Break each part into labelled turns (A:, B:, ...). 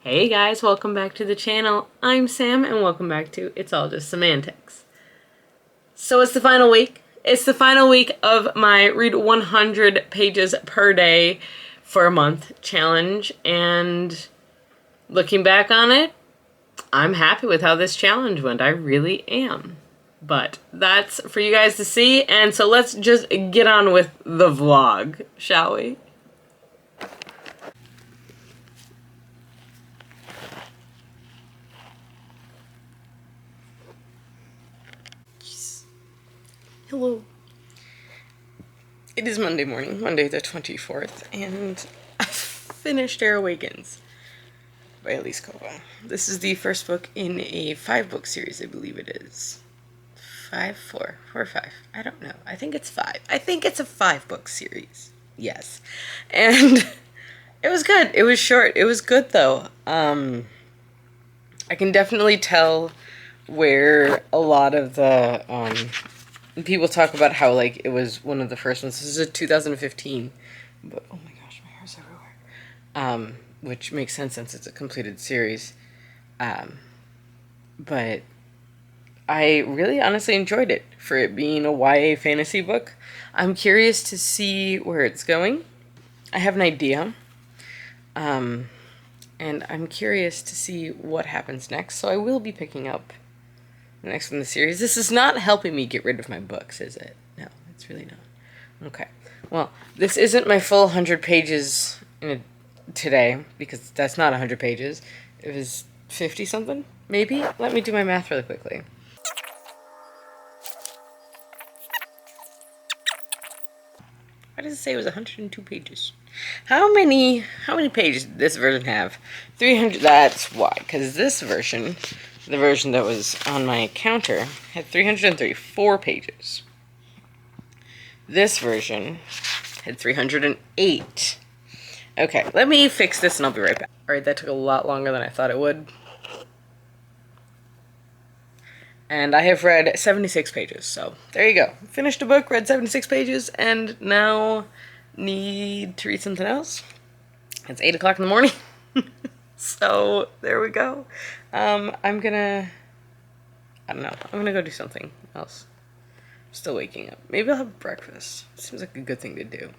A: Hey guys, welcome back to the channel. I'm Sam and welcome back to It's All Just Semantics. So it's the final week. It's the final week of my read 100 pages per day for a month challenge, and looking back on it, I'm happy with how this challenge went. I really am. But that's for you guys to see, and so let's just get on with the vlog, shall we? Hello. It is Monday morning, Monday the 24th, and I finished Air Awakens by Elise Kova. This is the first book in a 5-book series, I believe it is. 5, 4 or 5. I don't know. I think it's 5. I think it's a 5-book series. Yes. And it was good. It was short. It was good, though. I can definitely tell where a lot of the people talk about how, like, it was one of the first ones. This is a 2015, but oh my gosh, my hair's everywhere. Which makes sense since it's a completed series. But I really honestly enjoyed it for it being a YA fantasy book. I'm curious to see where it's going. I have an idea. And I'm curious to see what happens next, so I will be picking up the next one in the series. This is not helping me get rid of my books, is it? No, it's really not. Okay. Well, this isn't my full 100 pages today, because that's not 100 pages. It was 50-something, maybe? Let me do my math really quickly. Why does it say it was 102 pages? How many pages did this version have? 300, that's why, because this version, the version that was on my counter, had 334 pages. This version had 308. Okay, let me fix this and I'll be right back. Alright, that took a lot longer than I thought it would. And I have read 76 pages, so there you go. Finished a book, read 76 pages, and now need to read something else. It's 8 o'clock in the morning. So there we go. I don't know. I'm gonna go do something else. I'm still waking up. Maybe I'll have breakfast. Seems like a good thing to do.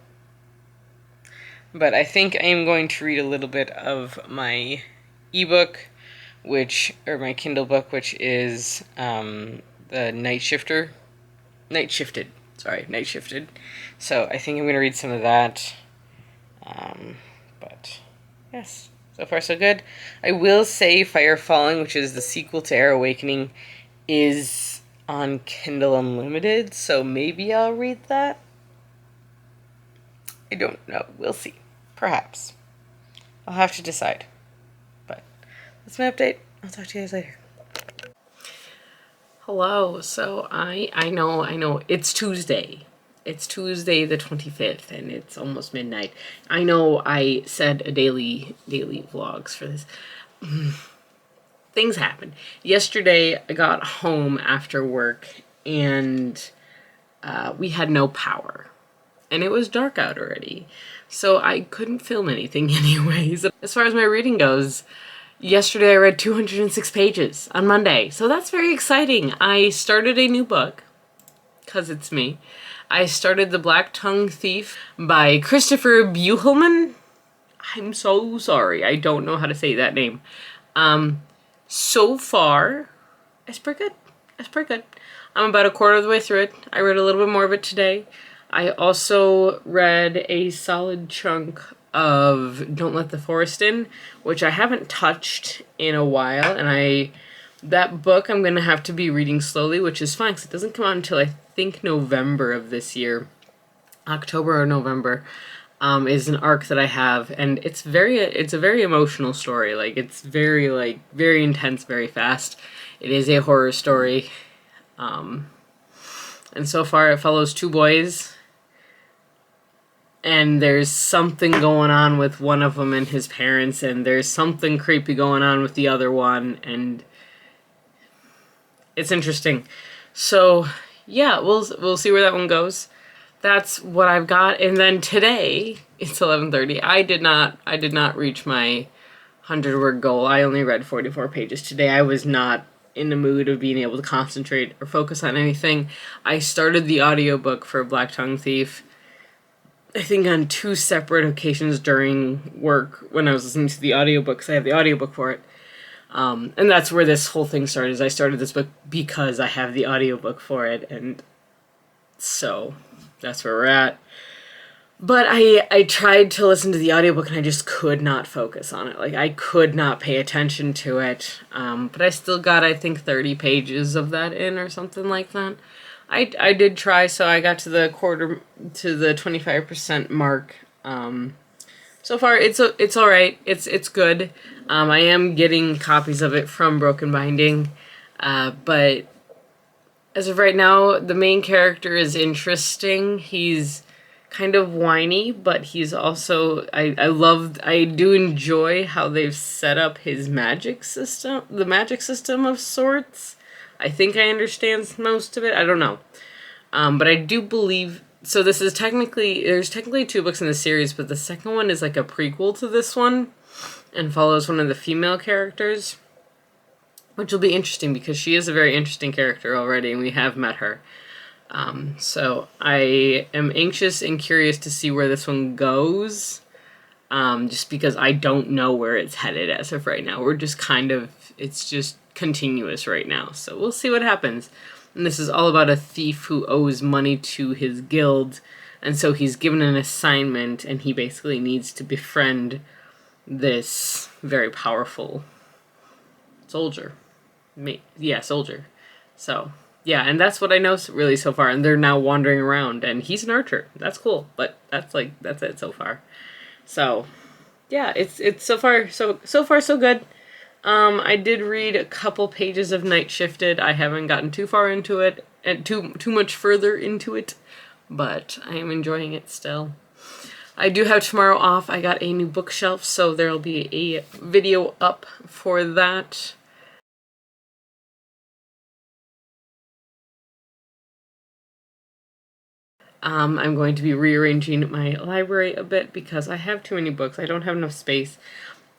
A: But I think I am going to read a little bit of my ebook, or my Kindle book, which is the Night Shifted. So I think I'm going to read some of that. But yes, so far so good. I will say Fire Falling, which is the sequel to Air Awakening, is on Kindle Unlimited, so maybe I'll read that. I don't know. We'll see. Perhaps. I'll have to decide. But that's my update. I'll talk to you guys later. Hello. So I know it's Tuesday. It's Tuesday the 25th and it's almost midnight. I know I said a daily vlogs for this. Things happen. Yesterday I got home after work and we had no power. And it was dark out already. So I couldn't film anything anyways. As far as my reading goes, yesterday I read 206 pages on Monday. So that's very exciting. I started a new book, because it's me. I started The Black Tongue Thief by Christopher Buchelman. I'm so sorry. I don't know how to say that name. So far, it's pretty good. It's pretty good. I'm about a quarter of the way through it. I read a little bit more of it today. I also read a solid chunk of Don't Let the Forest In, which I haven't touched in a while, and that book I'm going to have to be reading slowly, which is fine, because it doesn't come out until I think November of this year. October or November is an arc that I have, and it's a very emotional story. Like, it's very intense, very fast. It is a horror story. And so far it follows 2 boys. And there's something going on with one of them and his parents, and there's something creepy going on with the other one, and it's interesting. So, yeah, we'll see where that one goes. That's what I've got. And then today, it's 11:30. I did not reach my 100-word goal. I only read 44 pages today. I was not in the mood of being able to concentrate or focus on anything. I started the audiobook for Black Tongue Thief, I think on 2 separate occasions during work when I was listening to the audiobook, because I have the audiobook for it. And that's where this whole thing started, is I started this book because I have the audiobook for it, and so that's where we're at. But I tried to listen to the audiobook and I just could not focus on it. Like, I could not pay attention to it. But I still got, I think, 30 pages of that in or something like that. I did try, so I got to the 25% mark. So far, it's all right. It's good. I am getting copies of it from Broken Binding, but as of right now, the main character is interesting. He's kind of whiny, but he's also, I do enjoy how they've set up his magic system, the magic system of sorts. I think I understand most of it. I don't know. But I do believe, so this is there's technically 2 books in the series, but the second one is like a prequel to this one and follows one of the female characters, which will be interesting because she is a very interesting character already and we have met her. So I am anxious and curious to see where this one goes, just because I don't know where it's headed as of right now. We're just it's just continuous right now, so we'll see what happens. And this is all about a thief who owes money to his guild, and so he's given an assignment, and he basically needs to befriend this very powerful soldier. Soldier. So, yeah, and that's what I know really so far, and they're now wandering around, and he's an archer. That's cool, but that's it so far. So, yeah, it's so far so good. I did read a couple pages of Night Shifted. I haven't gotten too far into it, and too much further into it, but I am enjoying it still. I do have tomorrow off. I got a new bookshelf, so there'll be a video up for that. I'm going to be rearranging my library a bit because I have too many books. I don't have enough space.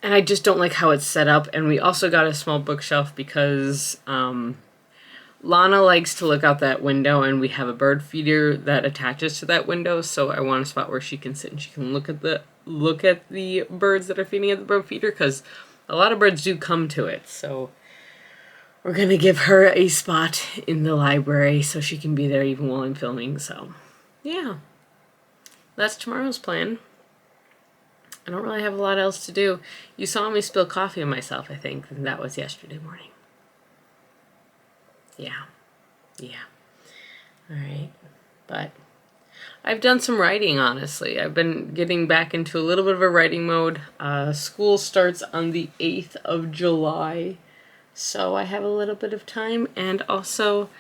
A: And I just don't like how it's set up. And we also got a small bookshelf because Lana likes to look out that window, and we have a bird feeder that attaches to that window. So I want a spot where she can sit and she can look at the birds that are feeding at the bird feeder, because a lot of birds do come to it. So we're going to give her a spot in the library so she can be there even while I'm filming. So yeah, that's tomorrow's plan. I don't really have a lot else to do. You saw me spill coffee on myself, I think, and that was yesterday morning. Yeah. Alright. But I've done some writing, honestly. I've been getting back into a little bit of a writing mode. School starts on the 8th of July, so I have a little bit of time. And also,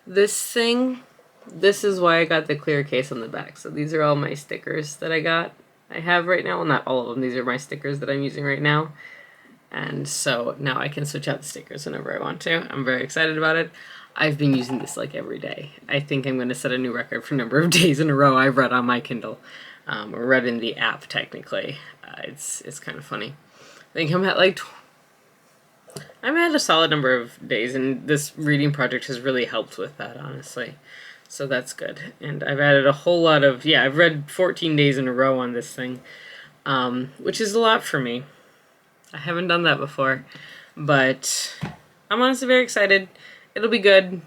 A: this is why I got the clear case on the back. So these are all my stickers that I have right now. Well, not all of them. These are my stickers that I'm using right now. And so now I can switch out the stickers whenever I want to. I'm very excited about it. I've been using this like every day. I think I'm going to set a new record for number of days in a row I've read on my Kindle. Or read in the app, technically. It's kind of funny. I think I'm at I'm at a solid number of days, and this reading project has really helped with that, honestly. So that's good. And I've added a whole lot of, I've read 14 days in a row on this thing, which is a lot for me. I haven't done that before, but I'm honestly very excited. It'll be good.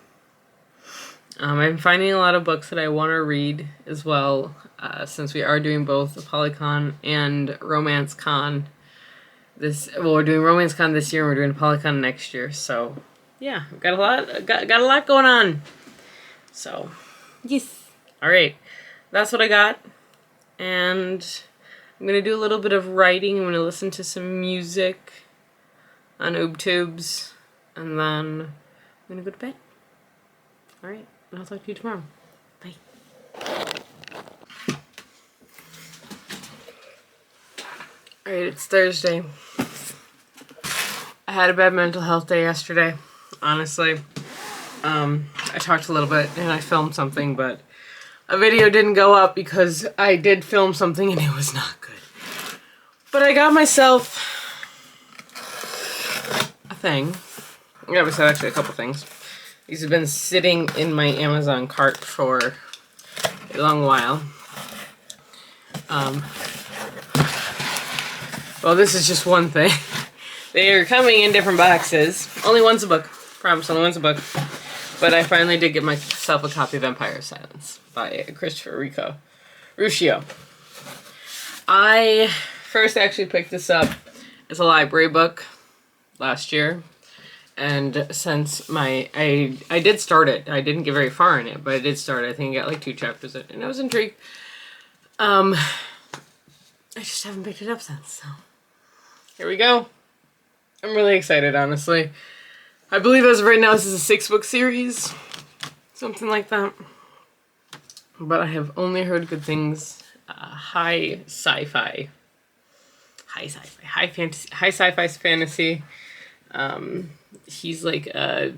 A: I'm finding a lot of books that I want to read as well, since we are doing both ApollyCon and Romance Con. We're doing Romance Con this year, and we're doing ApollyCon next year. So, yeah, got a lot going on. So, yes. Alright, that's what I got. And I'm going to do a little bit of writing. I'm going to listen to some music on OobTubes. And then I'm going to go to bed. Alright, and I'll talk to you tomorrow. Bye. Alright, it's Thursday. I had a bad mental health day yesterday, honestly. I talked a little bit and I filmed something, but a video didn't go up because I did film something and it was not good. But I got myself thing. Yeah, so actually a couple things. These have been sitting in my Amazon cart for a long while. Well, this is just one thing. They are coming in different boxes. Only one's a book. Promise, only one's a book. But I finally did get myself a copy of Empire of Silence by Christopher Ruccio. I first actually picked this up as a library book last year. And since I did start it. I didn't get very far in it, but I did start it. I think I got like 2 chapters in it, and I was intrigued. I just haven't picked it up since, so here we go. I'm really excited, honestly. I believe as of right now this is a 6-book series. Something like that. But I have only heard good things. High sci-fi fantasy. He's like a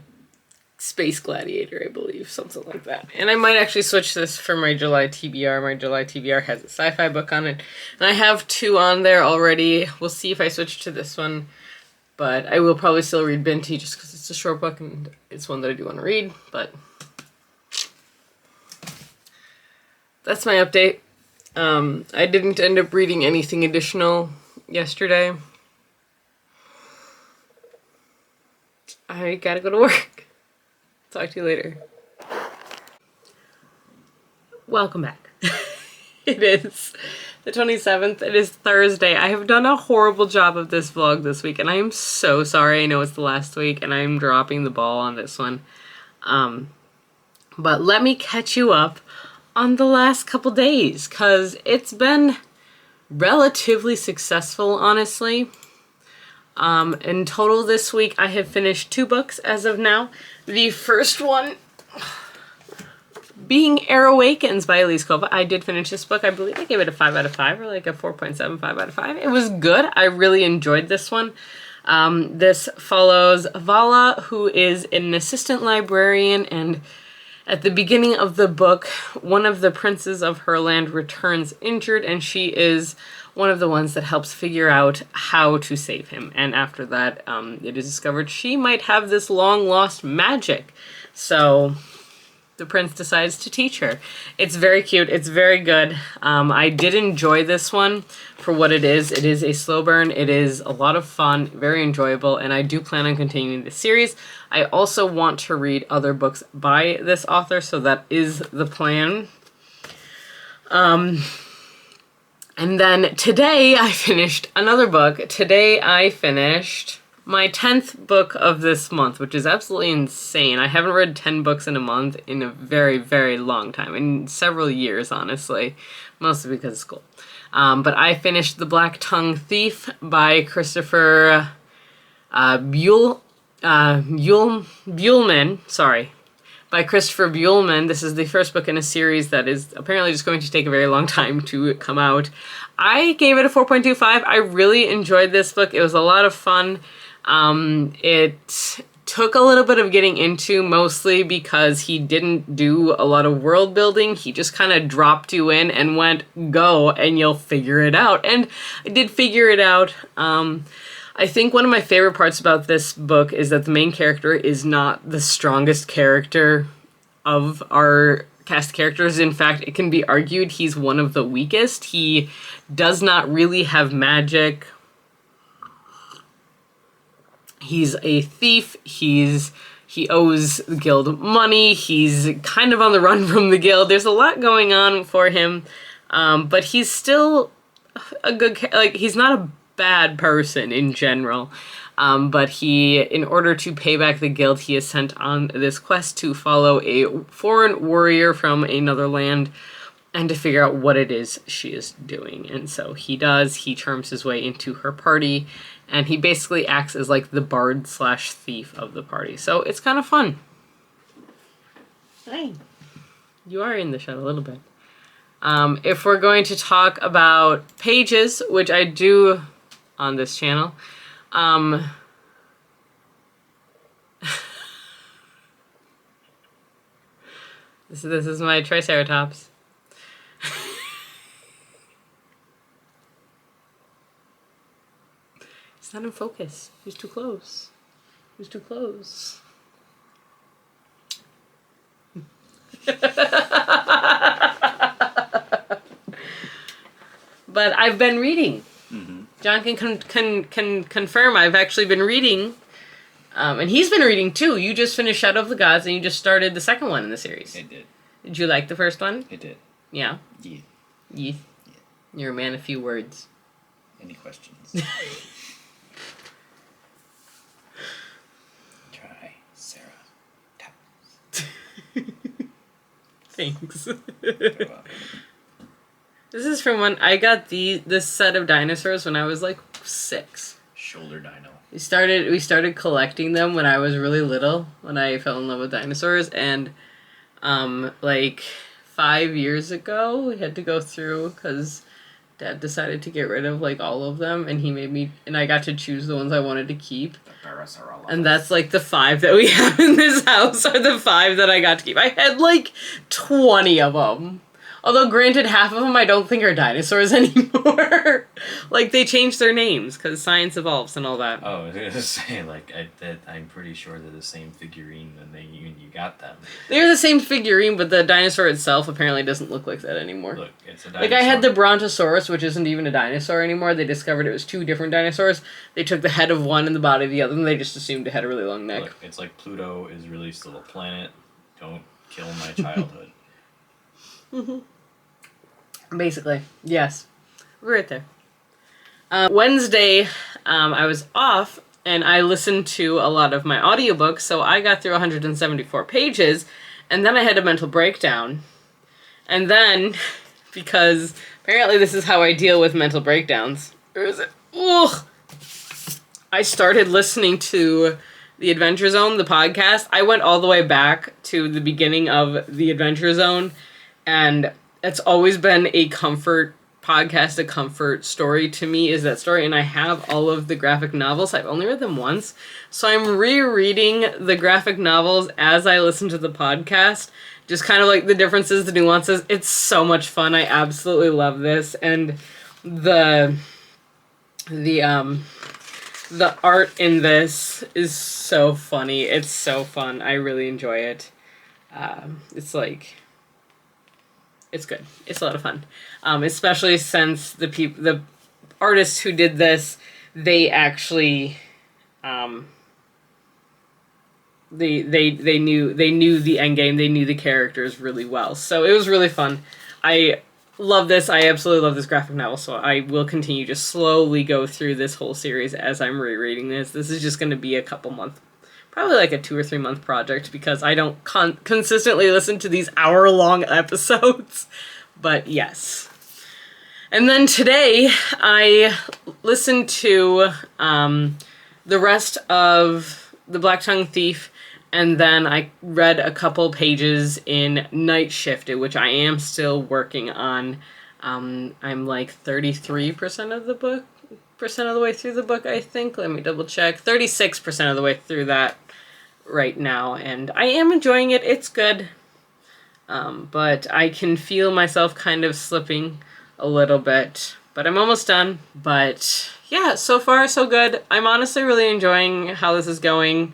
A: space gladiator, I believe, something like that. And I might actually switch this for my July TBR. My July TBR has a sci-fi book on it. And I have 2 on there already. We'll see if I switch to this one. But I will probably still read Binti just because it's a short book and it's one that I do want to read. But that's my update. I didn't end up reading anything additional yesterday. I gotta go to work. Talk to you later. Welcome back. It is the 27th. It is Thursday. I have done a horrible job of this vlog this week, and I am so sorry. I know it's the last week, and I'm dropping the ball on this one. But let me catch you up on the last couple days, because it's been relatively successful, honestly. In total this week, I have finished 2 books as of now. The first one being Air Awakens by Elise Kova. I did finish this book. I believe I gave it a 5 out of 5 or like a 4.75 out of 5. It was good. I really enjoyed this one. This follows Vala, who is an assistant librarian, and at the beginning of the book, one of the princes of her land returns injured, and she is one of the ones that helps figure out how to save him. And after that, it is discovered she might have this long-lost magic. So the prince decides to teach her. It's very cute. It's very good. I did enjoy this one for what it is. It is a slow burn. It is a lot of fun, very enjoyable, and I do plan on continuing the series. I also want to read other books by this author, so that is the plan. And then today I finished another book. Today I finished my 10th book of this month, which is absolutely insane. I haven't read 10 books in a month in a very, very long time. In several years, honestly. Mostly because of school. But I finished The Black Tongue Thief by Christopher Buehlman. Sorry. By Christopher Buehlman. This is the first book in a series that is apparently just going to take a very long time to come out. I gave it a 4.25. I really enjoyed this book. It was a lot of fun. It took a little bit of getting into, mostly because he didn't do a lot of world building. He just kind of dropped you in and went, go, and you'll figure it out. And I did figure it out. I think one of my favorite parts about this book is that the main character is not the strongest character of our cast of characters. In fact, it can be argued he's one of the weakest. He does not really have magic. He's a thief. He owes the guild money. He's kind of on the run from the guild. There's a lot going on for him, but he's still a good, like, he's not a bad person in general, but he, in order to pay back the guild, he is sent on this quest to follow a foreign warrior from another land and to figure out what it is she is doing. And so he does. He charms his way into her party, and he basically acts as like the bard slash thief of the party. So it's kind of fun. Hey, you are in the show a little bit. If we're going to talk about pages, which I do on this channel, this is my Triceratops. He's not in focus. He's too close. was too close. But I've been reading. Mm-hmm. John can confirm I've actually been reading. And he's been reading too. You just finished Shadow of the Gods and you just started the second one in the series.
B: I did.
A: Did you like the first one?
B: I did.
A: Yeah?
B: Yeah.
A: Yeah. You're a man of few words.
B: Any questions? Try Sarah Taps.
A: Thanks. This is from when I got this set of dinosaurs when I was like 6.
B: Shoulder dino.
A: We started collecting them when I was really little, when I fell in love with dinosaurs, and like 5 years ago we had to go through because Dad decided to get rid of like all of them, and he made me, and I got to choose the ones I wanted to keep. And that's like the 5 that we have in this house are the 5 that I got to keep. I had like 20 of them. Although, granted, half of them I don't think are dinosaurs anymore. Like, they changed their names because science evolves and all that.
B: Oh, I was going to say, like, I'm pretty sure they're the same figurine when you got them.
A: They're the same figurine, but the dinosaur itself apparently doesn't look like that anymore.
B: Look, it's a dinosaur.
A: Like, I had the Brontosaurus, which isn't even a dinosaur anymore. They discovered it was 2 different dinosaurs. They took the head of one and the body of the other, and they just assumed it had a really long neck.
B: Look, it's like Pluto is really still a planet. Don't kill my childhood.
A: Mm-hmm. Basically, yes. We're right there. Wednesday, I was off, and I listened to a lot of my audiobooks, so I got through 174 pages, and then I had a mental breakdown. And then, because apparently this is how I deal with mental breakdowns, I started listening to The Adventure Zone, the podcast. I went all the way back to the beginning of The Adventure Zone, and it's always been a comfort podcast, a comfort story to me is that story, and I have all of the graphic novels. I've only read them once, so I'm rereading the graphic novels as I listen to the podcast, just kind of like the differences, the nuances. It's so much fun. I absolutely love this, and the art in this is so funny. It's so fun. I really enjoy it. It's good. It's a lot of fun. Especially since the artists who did this, they actually, they knew the end game. They knew the characters really well. So it was really fun. I love this. I absolutely love this graphic novel. So I will continue to slowly go through this whole series as I'm rereading this. This is just going to be a couple months. Probably like a 2 or 3 month project because I don't consistently listen to these hour-long episodes. But yes. And then today I listened to the rest of The Black Tongue Thief, and then I read a couple pages in Night Shift, which I am still working on. I'm like 33% of the book. Percent of the way through the book, I think. Let me double check. 36% of the way through that right now, and I am enjoying it. It's good. But I can feel myself kind of slipping a little bit. But I'm almost done. But yeah, so far so good. I'm honestly really enjoying how this is going.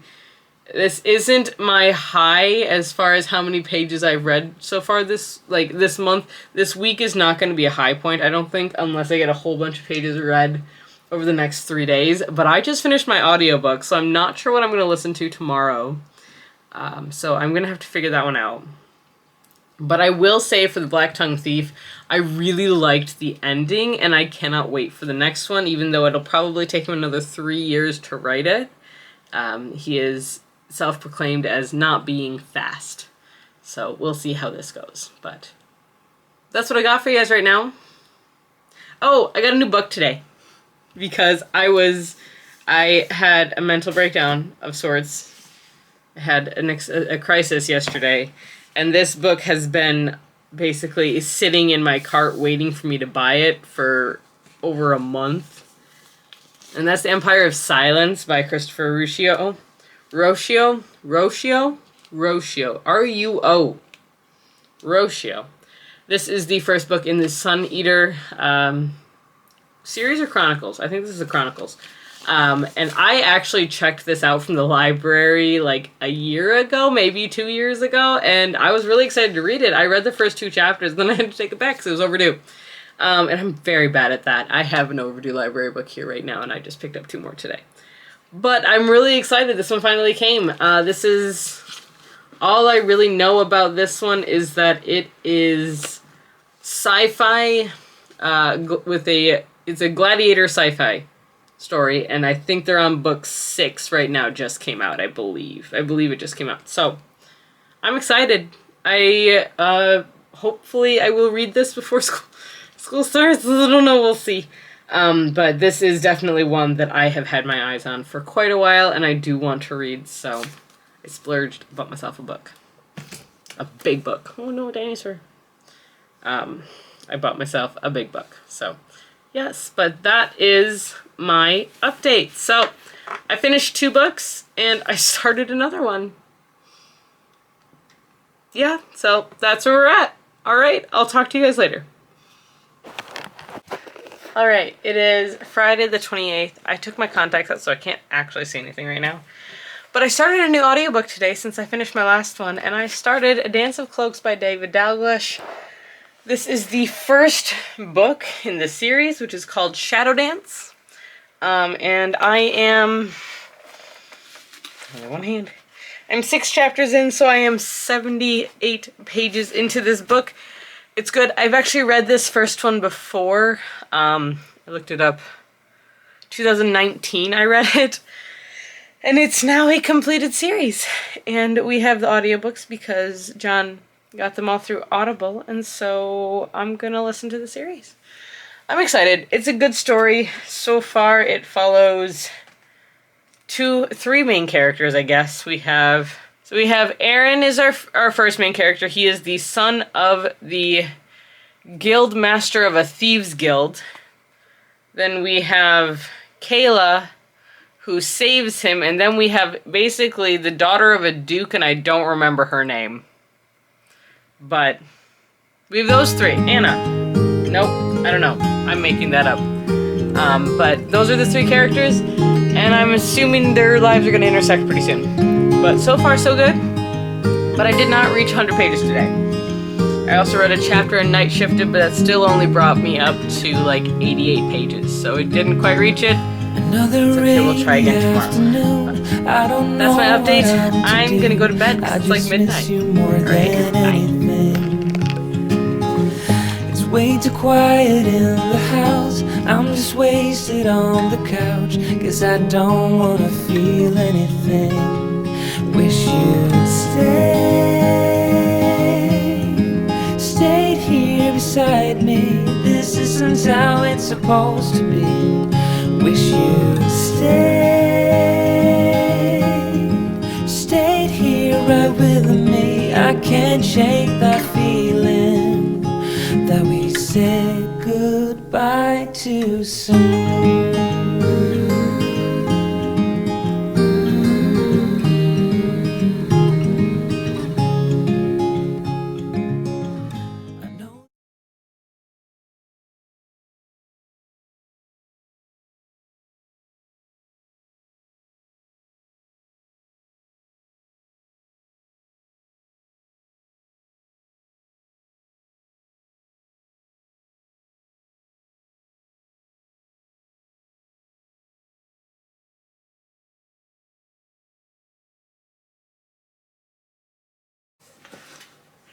A: This isn't my high as far as how many pages I've read so far this month. This week is not going to be a high point, I don't think, unless I get a whole bunch of pages read over the next 3 days. But I just finished my audiobook, so I'm not sure what I'm going to listen to tomorrow. So I'm going to have to figure that one out. But I will say for The Black Tongue Thief, I really liked the ending, and I cannot wait for the next one, even though it'll probably take him another 3 years to write it. He is self-proclaimed as not being fast. So we'll see how this goes. But that's what I got for you guys right now. Oh, I got a new book today. Because I had a mental breakdown of sorts. I had a crisis yesterday, and this book has been basically sitting in my cart waiting for me to buy it for over a month. And that's The Empire of Silence by Christopher Ruocchio. Ruocchio. Ruocchio. This is the first book in the Sun Eater series or Chronicles? I think this is the Chronicles. And I actually checked this out from the library like a year ago, maybe 2 years ago, and I was really excited to read it. I read the first 2 chapters, then I had to take it back because it was overdue. And I'm very bad at that. I have an overdue library book here right now, and I just picked up 2 more today. But I'm really excited. This one finally came. This is... All I really know about this one is that it is sci-fi it's a gladiator sci-fi story, and I think they're on book 6 right now. Just came out, I believe. I believe it just came out. So I'm excited. Hopefully I will read this before school starts. I don't know, we'll see. But this is definitely one that I have had my eyes on for quite a while, and I do want to read, so I splurged, bought myself a book. A big book. Oh no, dinosaur. I bought myself a big book. So, yes, but that is my update. So, I finished 2 books, and I started another one. Yeah, so that's where we're at. Alright, I'll talk to you guys later. Alright, it is Friday the 28th. I took my contacts out, so I can't actually see anything right now. But I started a new audiobook today since I finished my last one, and I started A Dance of Cloaks by David Dalglish. This is the first book in the series, which is called Shadow Dance. And I am... one hand. I'm 6 chapters in, so I am 78 pages into this book. It's good. I've actually read this first one before. I looked it up. 2019 I read it. And it's now a completed series. And we have the audiobooks because John got them all through Audible, and so I'm gonna listen to the series. I'm excited. It's a good story. So far it follows 3 main characters, I guess. We have Aaron is our first main character. He is the son of the guild master of a thieves guild. Then we have Kayla, who saves him, and then we have basically the daughter of a duke, and I don't remember her name. But we have those 3. Anna. Nope, I don't know. I'm making that up. But those are the 3 characters, and I'm assuming their lives are going to intersect pretty soon. But so far, so good. But I did not reach 100 pages today. I also read a chapter in Night Shifted, but that still only brought me up to like 88 pages. So it didn't quite reach it. It's okay, we'll try again tomorrow. That's my update. I'm gonna go to bed because it's like midnight. Alright, bye.
C: It's way too quiet in the house. I'm just wasted on the couch, 'cause I don't wanna feel anything. Wish you'd stayed here beside me. This isn't how it's supposed to be. Wish you'd stayed here right with me. I can't shake that feeling that we said goodbye too soon.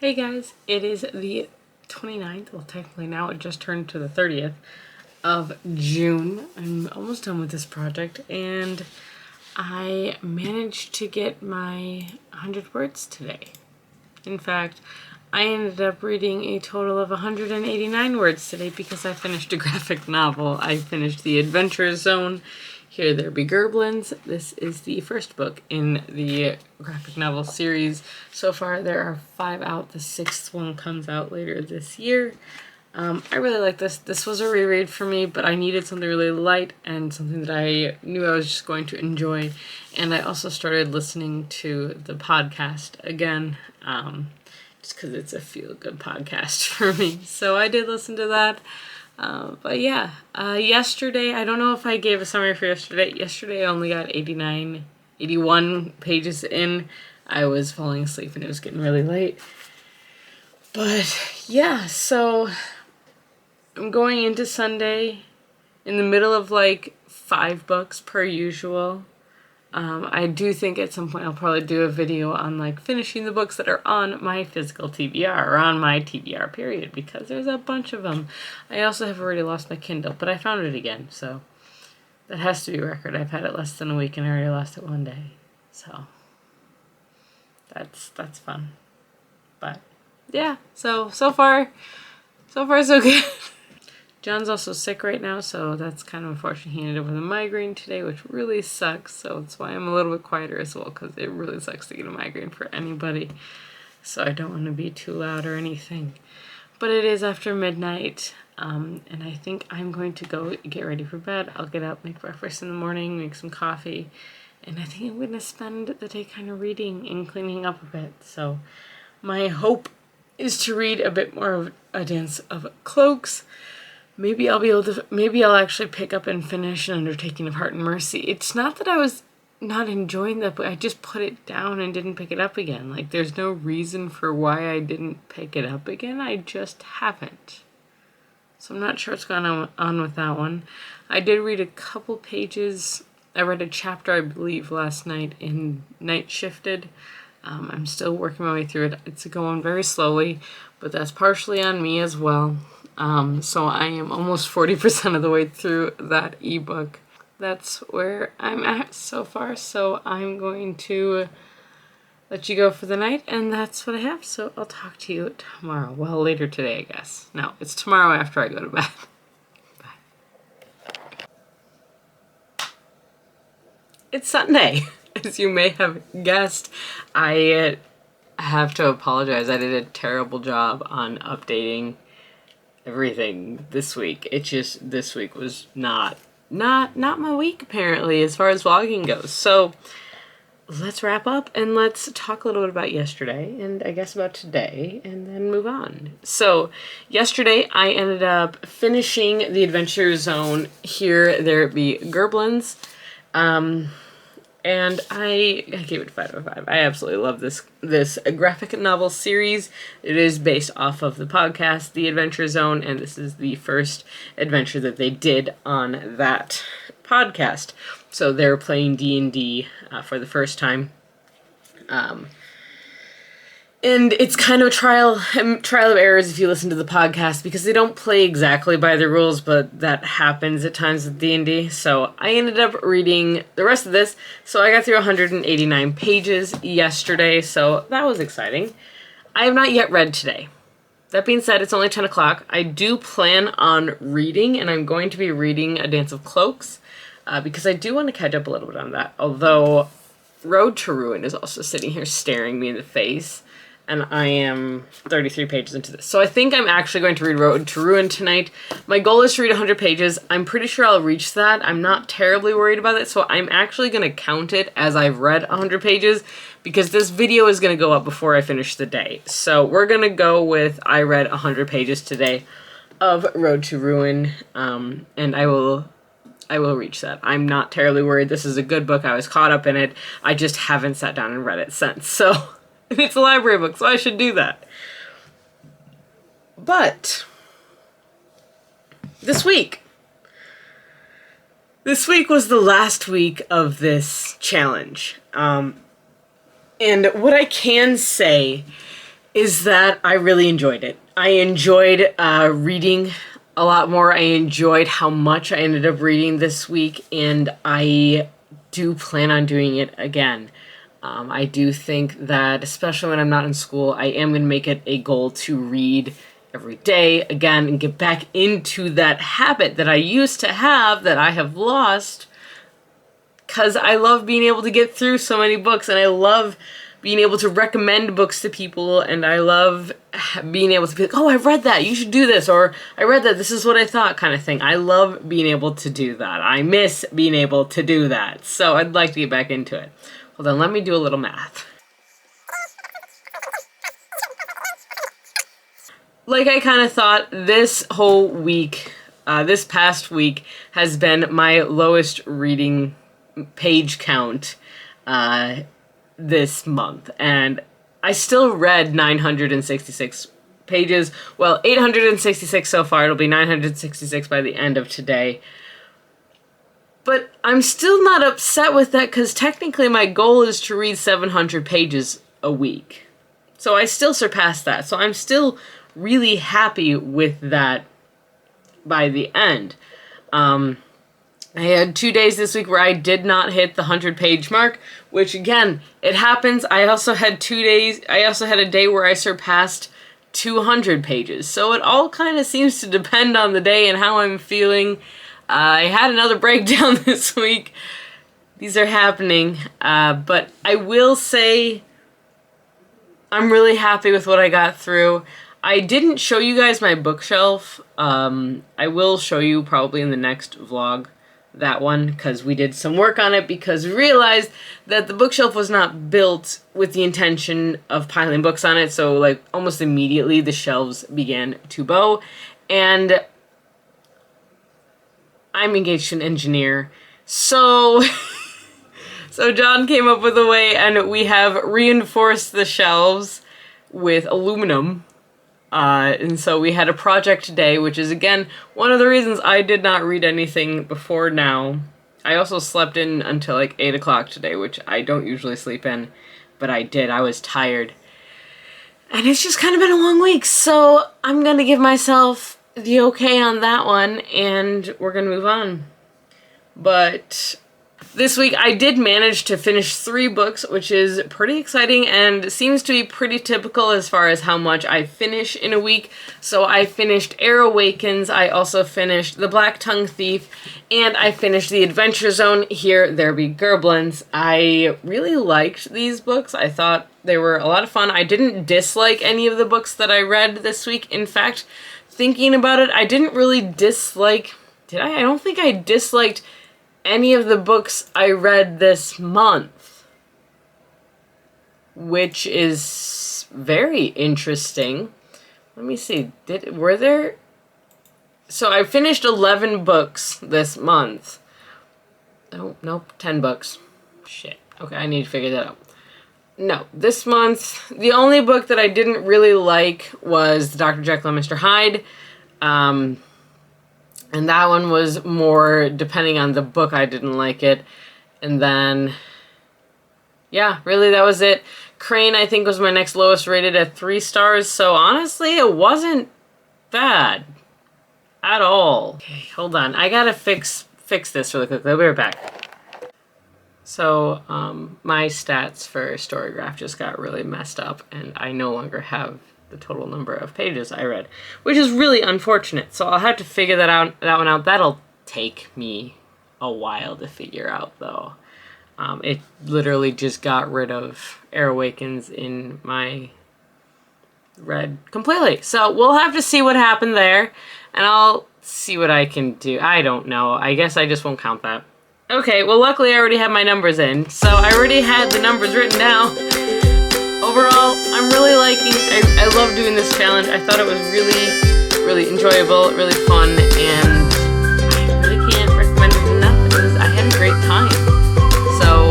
A: Hey guys, it is the 29th, well technically now it just turned to the 30th of June. I'm almost done with this project, and I managed to get my 100 words today. In fact, I ended up reading a total of 189 words today because I finished a graphic novel. I finished The Adventure Zone, Here There Be Gerblins. This is the first book in the graphic novel series. So far there are 5 out. The 6th one comes out later this year. I really like this. This was a reread for me, but I needed something really light and something that I knew I was just going to enjoy. And I also started listening to the podcast again, just because it's a feel-good podcast for me. So I did listen to that. But yeah, yesterday, I don't know if I gave a summary for yesterday. Yesterday I only got 81 pages in. I was falling asleep and it was getting really late. But yeah, so I'm going into Sunday in the middle of like 5 books per usual. I do think at some point I'll probably do a video on like finishing the books that are on my physical TBR or on my TBR period, because there's a bunch of them. I also have already lost my Kindle, but I found it again, so that has to be a record. I've had it less than a week and I already lost it one day, so that's fun. But yeah, so far so good. John's also sick right now, so that's kind of unfortunate. He ended up with a migraine today, which really sucks. So that's why I'm a little bit quieter as well, because it really sucks to get a migraine for anybody. So I don't want to be too loud or anything. But it is after midnight, and I think I'm going to go get ready for bed. I'll get up, make breakfast in the morning, make some coffee, and I think I'm going to spend the day kind of reading and cleaning up a bit. So my hope is to read a bit more of A Dance of Cloaks. Maybe I'll actually pick up and finish An Undertaking of Heart and Mercy. It's not that I was not enjoying that book, I just put it down and didn't pick it up again. Like, there's no reason for why I didn't pick it up again, I just haven't. So I'm not sure what's going on with that one. I did read a couple pages. I read a chapter, I believe, last night in Night Shifted. I'm still working my way through it. It's going very slowly, but that's partially on me as well. So I am almost 40% of the way through that ebook. That's where I'm at so far. So I'm going to let you go for the night, and that's what I have. So I'll talk to you tomorrow. Well, later today, I guess. No, it's tomorrow after I go to bed. Bye. It's Sunday, as you may have guessed. I have to apologize. I did a terrible job on updating everything this week. This week was not my week, apparently, as far as vlogging goes. So let's wrap up and let's talk a little bit about yesterday and I guess about today, and then move on. So yesterday I ended up finishing the Adventure Zone Here There Be Gerblins. And I gave it 5 out of 5. I absolutely love this graphic novel series. It is based off of the podcast, The Adventure Zone, and this is the first adventure that they did on that podcast. So they're playing D&D for the first time. And it's kind of a trial of errors if you listen to the podcast, because they don't play exactly by the rules, but that happens at times with D&D. So I ended up reading the rest of this. So I got through 189 pages yesterday, so that was exciting. I have not yet read today. That being said, it's only 10 o'clock. I do plan on reading, and I'm going to be reading A Dance of Cloaks, because I do want to catch up a little bit on that. Although Road to Ruin is also sitting here staring me in the face. And I am 33 pages into this. So I think I'm actually going to read Road to Ruin tonight. My goal is to read 100 pages. I'm pretty sure I'll reach that. I'm not terribly worried about it. So I'm actually going to count it as I've read 100 pages, because this video is going to go up before I finish the day. So we're going to go with I read 100 pages today of Road to Ruin. And I will reach that. I'm not terribly worried. This is a good book. I was caught up in it. I just haven't sat down and read it since. So it's a library book, so I should do that. But this week was the last week of this challenge. And what I can say is that I really enjoyed it. I enjoyed reading a lot more. I enjoyed how much I ended up reading this week, and I do plan on doing it again. I do think that, especially when I'm not in school, I am going to make it a goal to read every day again and get back into that habit that I used to have that I have lost, because I love being able to get through so many books, and I love being able to recommend books to people, and I love being able to be like, oh, I read that, you should do this, or I read that, this is what I thought, kind of thing. I love being able to do that. I miss being able to do that, so I'd like to get back into it. Well, then let me do a little math. Like I kind of thought, this whole week this past week has been my lowest reading page count this month, and I still read 966 pages. Well, 866 so far. It'll be 966 by the end of today. But I'm still not upset with that because technically my goal is to read 700 pages a week. So I still surpassed that. So I'm still really happy with that by the end. I had 2 days this week where I did not hit the 100-page mark, which again, it happens. I also had a day where I surpassed 200 pages. So it all kind of seems to depend on the day and how I'm feeling. I had another breakdown this week. These are happening. But I will say I'm really happy with what I got through. I didn't show you guys my bookshelf. I will show you probably in the next vlog that one, because we did some work on it because we realized that the bookshelf was not built with the intention of piling books on it. So like almost immediately the shelves began to bow, and I'm engaged to an engineer. So John came up with a way, and we have reinforced the shelves with aluminum. And so we had a project today, which is, again, one of the reasons I did not read anything before now. I also slept in until like 8 o'clock today, which I don't usually sleep in, but I did. I was tired. And it's just kind of been a long week, so I'm going to give myself the okay on that one, and we're going to move on. But this week I did manage to finish 3 books, which is pretty exciting and seems to be pretty typical as far as how much I finish in a week. So I finished Air Awakens, I also finished The Black Tongue Thief, and I finished The Adventure Zone, Here There Be Gerblins. I really liked these books. I thought they were a lot of fun. I didn't dislike any of the books that I read this week. In fact, thinking about it, I didn't really dislike... Did I? I don't think I disliked any of the books I read this month, which is very interesting. Let me see. Were there... So I finished 11 books this month. Oh, nope, 10 books. Shit. Okay, I need to figure that out. No, this month, the only book that I didn't really like was Dr. Jekyll and Mr. Hyde. And that one was more depending on the book, I didn't like it. And then, yeah, really that was it. Crane, I think, was my next lowest rated at 3 stars. So honestly, it wasn't bad at all. Okay, hold on. I gotta fix this really quickly. I'll be right back. So my stats for Storygraph just got really messed up, and I no longer have the total number of pages I read, which is really unfortunate. So I'll have to figure that one out. That'll take me a while to figure out, though. It literally just got rid of Air Awakens in my read completely. So we'll have to see what happened there, and I'll see what I can do. I don't know. I guess I just won't count that. Okay, well, luckily I already have my numbers in, so I already had the numbers written down. Overall, I'm really liking, I love doing this challenge. I thought it was really, really enjoyable, really fun, and I really can't recommend it enough because I had a great time. So,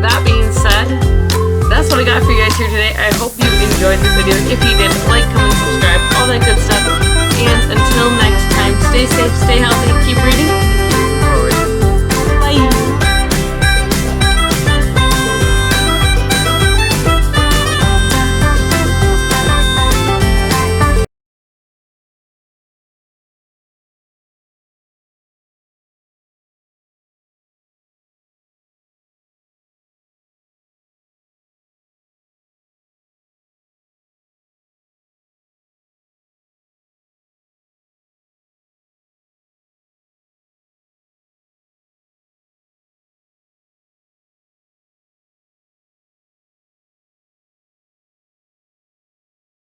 A: that being said, that's what I got for you guys here today. I hope you enjoyed this video. If you did, like, comment, subscribe, all that good stuff. And until next time, stay safe, stay healthy, keep reading.